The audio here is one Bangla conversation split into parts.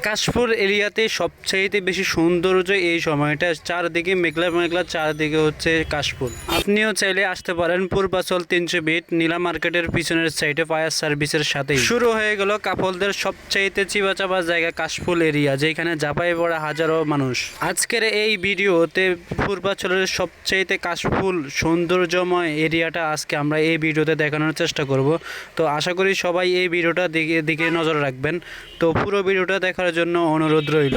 কাশফুল এরিয়াতে সবচাইতে বেশি সৌন্দর্য এই সময়টা, চারদিকে মেঘলা মেঘলা, চারদিকে হচ্ছে কাশফুল। আপনিও চাইলে আসতে পারেন পূর্বাচল 300 ফিট নীলা মার্কেটের পিছনের সাইডে ফায়ার সার্ভিসের সাথেই। শুরু হয়ে গেল কাপলদের সবচাইতে চিবাচাবা জায়গা কাশফুল এরিয়া, যেখানে ঝাঁপাই পড়া হাজারো মানুষ। আজকের এই ভিডিওতে পূর্বাচলের সবচাইতে কাশফুল সৌন্দর্যময় এরিয়াটা আজকে আমরা এই ভিডিওতে দেখানোর চেষ্টা করব। তো আশা করি সবাই এই ভিডিওটা দিকে নজর রাখবেন। তো পুরো ভিডিওটা দেখার জন্য অনুরোধ রইল।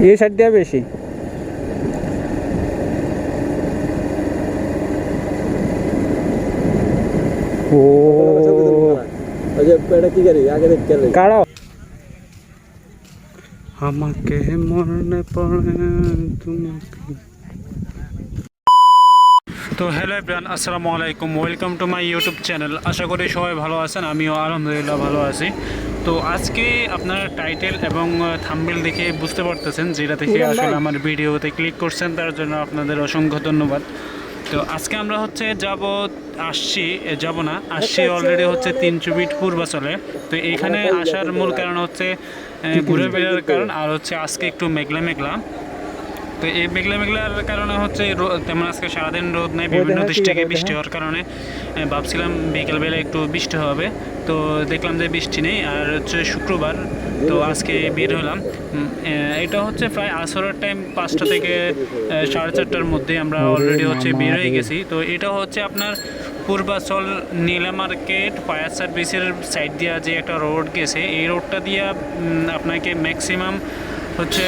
এই সাইড দিয়ে বেশি ও কাড়াও আমাকে মনে পড়ে তোমাকে। তো হ্যালো এভরিওয়ান, আসসালামু আলাইকুম, welcome to my YouTube channel. আশা করি সবাই ভালো আছেন, আমিও আলহামদুলিল্লাহ ভালো আছি। তো আজকে আপনারা টাইটেল এবং থাম্বনেল দেখে বুঝতে পারতেছেন, যেটা থেকে আসলে আমার ভিডিওতে ক্লিক করছেন, তার জন্য আপনাদের অসংখ্য ধন্যবাদ। তো আজকে আমরা হচ্ছে আসছি অলরেডি হচ্ছে 300 ফিট পূর্বাচলে। তো এইখানে আসার মূল কারণ হচ্ছে ঘুরে বেড়ার কারণ, আর হচ্ছে আজকে একটু মেঘলা মেঘলা। তো এই মেঘলার কারণে হচ্ছে তেমন আজকে সারাদিন রোদ নেই, বিভিন্ন ডিস্ট্রিক্টে বৃষ্টি হওয়ার কারণে ভাবছিলাম বিকেলবেলা একটু বৃষ্টি হবে, তো দেখলাম যে বৃষ্টি নেই। আর হচ্ছে শুক্রবার, তো আজকে বের হলাম। এটা হচ্ছে প্রায় আসরের টাইম 5টা থেকে 4:30টার মধ্যে আমরা অলরেডি হচ্ছে বের হয়ে গেছি। তো এটা হচ্ছে আপনার পূর্বাচল নীলা মার্কেট ফায়ার সার্ভিসের সাইড দিয়ে যে একটা রোড গেছে, এই রোডটা দিয়ে আপনাকে ম্যাক্সিমাম হচ্ছে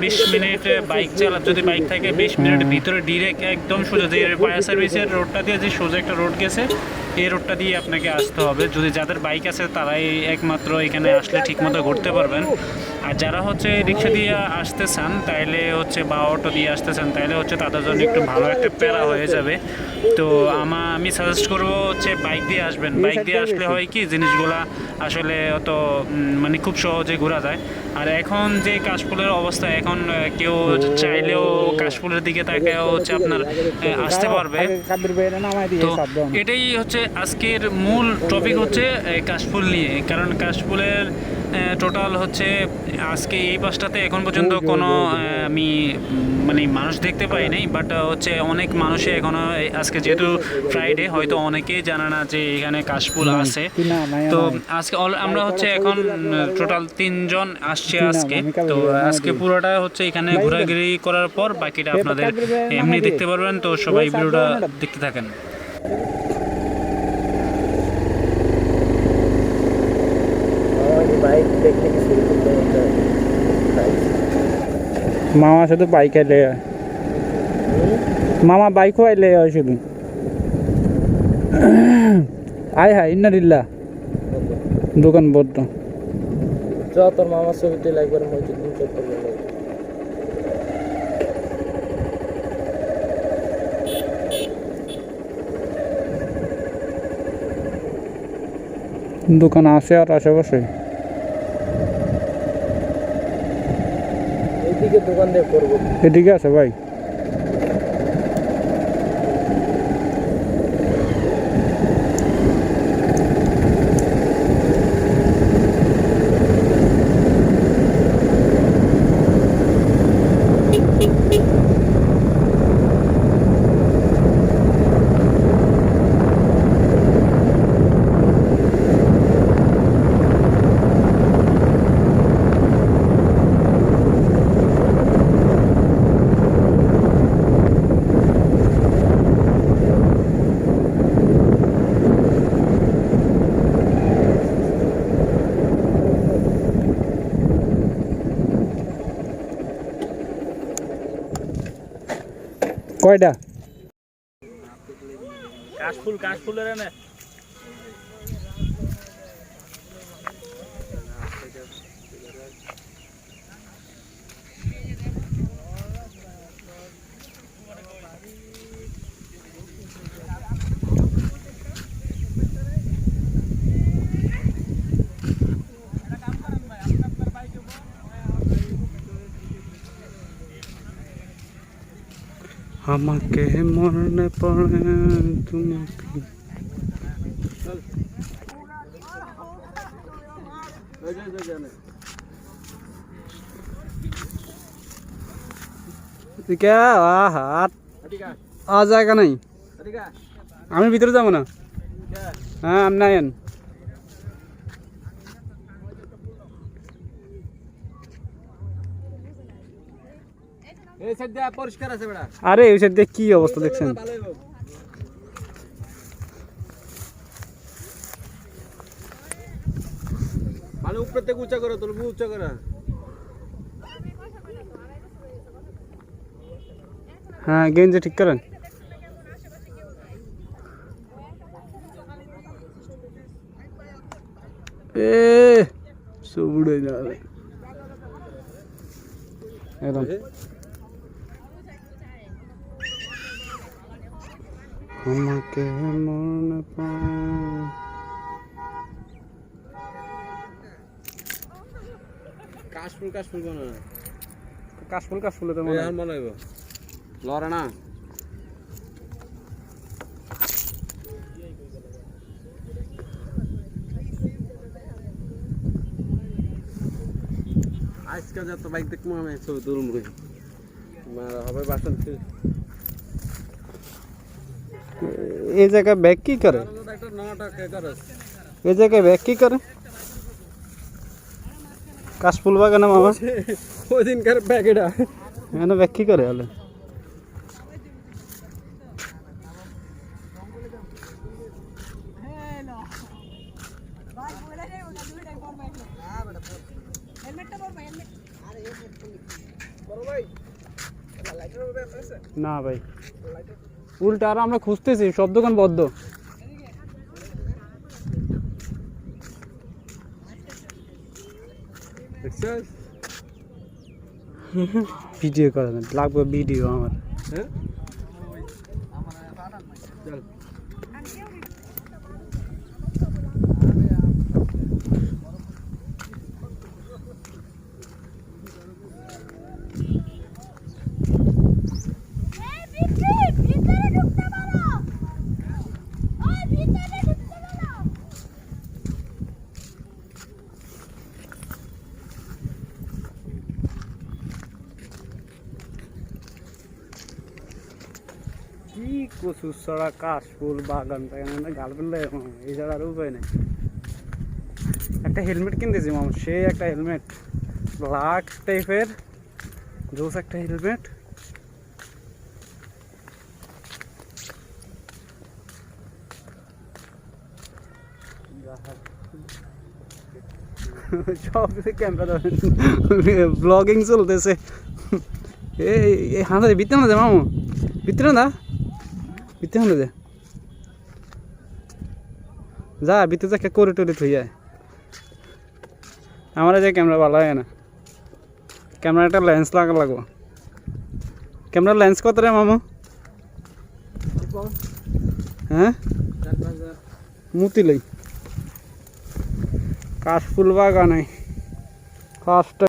20 মিনিট বাইক যদি বাইক থাকে 20 মিনিটের ভিতরে ডিরেক্ট একদম সোজা যে ফায়ার সার্ভিসের রোডটা দিয়ে যে সোজা একটা রোড গেছে, এই রোডটা দিয়ে আপনাকে আসতে হবে। যদি যাদের বাইক আছে তারাই একমাত্র এখানে আসলে ঠিকমতো ঘুরতে পারবেন। আর যারা হচ্ছে রিক্সা দিয়ে আসতে চান তাইলে হচ্ছে, বা অটো দিয়ে আসতে চান তাইলে হচ্ছে তাদের জন্য একটু ভালো একটা প্যারা হয়ে যাবে। তো আমি সাজেস্ট করবো হচ্ছে বাইক দিয়ে আসবেন। বাইক দিয়ে আসলে হয় কি, জিনিসগুলা আসলে অত মানে খুব সহজে ঘোরা যায়। আর এখন যে কাশফুলের অবস্থা, এখন কেউ চাইলেও কাশফুলের দিকে তাকে হচ্ছে আপনার আসতে পারবে। তো এটাই হচ্ছে আজকের মূল টপিক, হচ্ছে কাশফুল নিয়ে। কারণ কাশফুলের টোটাল হচ্ছে আজকে এই পাশটাতে এখন পর্যন্ত কোনো আমি মানে মানুষ দেখতে পাই নাই, বাট হচ্ছে অনেক মানুষে এখনো আজকে যেহেতু ফ্রাইডে, হয়তো অনেকেই জানে না যে এখানে কাশফুল আছে। তো আজকে আমরা হচ্ছে এখন টোটাল 3 জন আসছে আজকে। তো আজকে পুরোটা হচ্ছে এখানে ঘোরাঘুরি করার পর বাকিটা আপনাদের এমনি দেখতে পারবেন। তো সবাই ভিডিওটা দেখতে থাকেন। মামা শুধু বাইক আইলে, মামা বাইকও আইলে হয় শুধু। আয় হায় ইন্নালিল্লাহ, দোকান বদ্ধ। তোর মামার ছবিতে একবার মসজিদ দোকান আছে আর আশেপাশে। এইদিকে দোকান দিয়ে করবো, এদিকে আছে ভাই। কয়টা কাশফুলের এনে আমাকে মনে পড়ে তোমাকে। কে হাত জায়গা নাই আমি ভিতরে যাবো না হ্যাঁ আমি নাই পরিষ্কার আছে বেড়া আরে ওই সাইড দিয়ে কি অবস্থা দেখছেন মানে উপর থেকে উঁচা করে তুলবো উঁচা করে হ্যাঁ গেঞ্জি ঠিক করেন এ সুবুড়ে যাবে একদম আমাকে মনে পায় কাশফুল বানা কাশফুল তো এই আর বানাইবো লরা না আজকে যত বাইক দেখবো আমি ছবি তুলবো মারা হবে বাসন এই জায়গায় ব্যাগ কি করে একটা নটা কে করে এই জায়গায় ব্যাগ কি করে কাশফুল বাগানে মামা ওই দিনকার ব্যাগ এটা এখানে ব্যাগ কি করে হলে না ভাই উল্টা আর আমরা খুঁজতেছি সব দোকান বদ্ধ ভিডিও করে না লাগবে ভিডিও আমার হ্যাঁ চল কি কচু ছড়া কাশফুল বাগান টাগান গাল ফেললে এই ছাড়া আর উপায় নেই একটা হেলমেট কিনতেছি মামা সেই একটা হেলমেট ব্ল্যাক টাইপের জোস একটা হেলমেট সব ক্যামেরা ব্লগিং চলতেছে এই হাঁদা ভিতরে না দে মামু ভিতরে না ভিতরে দে যা ভিতরে যা করে টরে থই যায় আমার যে ক্যামেরা ভালো হয় না ক্যামেরা একটা লেন্স লাগবো ক্যামেরা লেন্স কত রে মামু হ্যাঁ মুতিলই কাশফুল বাগানে কাশটা